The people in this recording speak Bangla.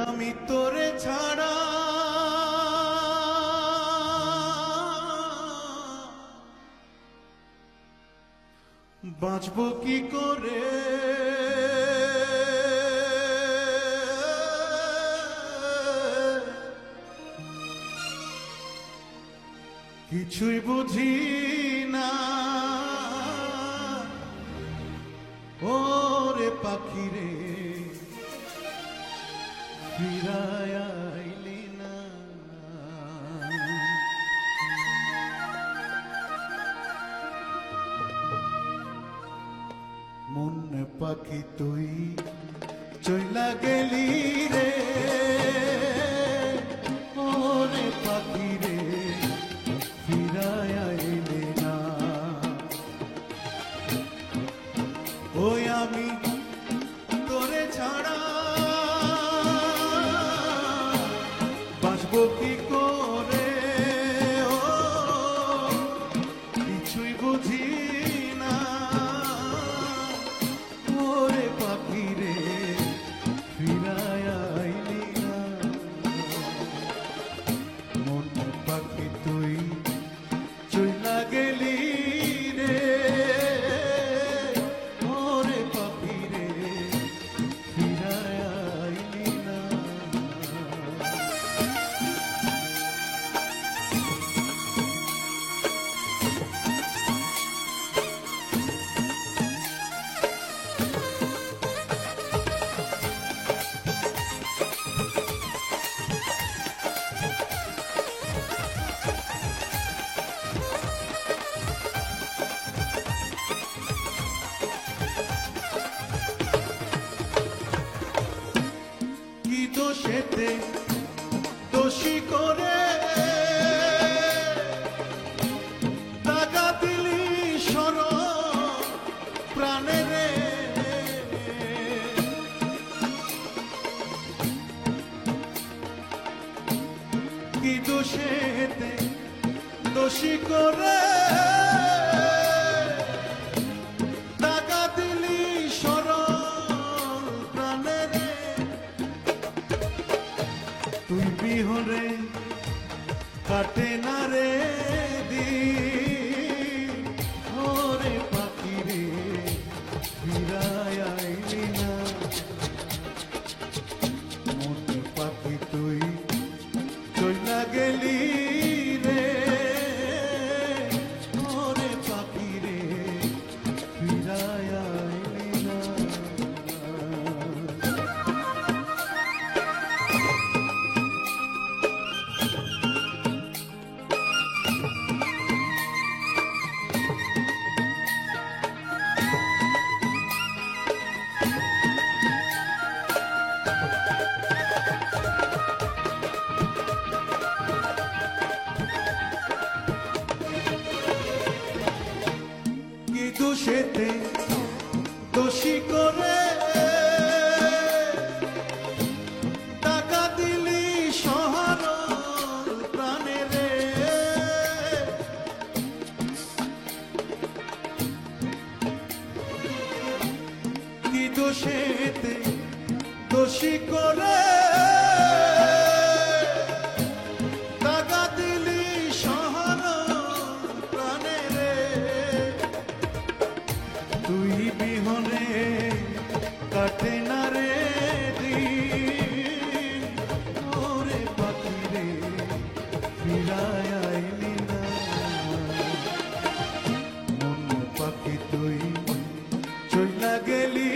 আমি তোরে ছাড়া বাঁচব কি করে, কিছুই বুঝি না। ওরে পাখি রে ফিরায় আইলি না। মন পাখি তুই চইলা গেলি রে, ওরে পাখি রে ফিরায় আইলি না। ওই আমি তোরে ছাড়া বাঁচব কি করে, ও কিছুই বুঝি না। ওরে পাখি রে ফিরায় আইলি না। মন পাখি তুই চইলা গেলি রে, ওরে পাখি রে ফিরায় আইলি না। কি দোষেতে দোষী করে দাগা দিলি সর প্রাণে রে, কি দোষেতে দোষী করে দাগা দিলি সর প্রাণে রে। তুই বিহরে কাটে না রে দিন, ওরে পাখি রে ফিরায় আইলি না। মন পাখি তুই চইলা গেলি রে, ওরে পাখি রে ফিরায় আইলি না। কি দোষেতে দোষী করে টাকা দিলি শহর প্রাণে রে, কি দোষেতে দোষী করে টাকা দিলি শহর প্রাণে রে। তুই বিহনে কাটে না রে দিন, ওরে পাখি রে ফিরায় আইলি না। মন পাখি তুই চইলা গেলি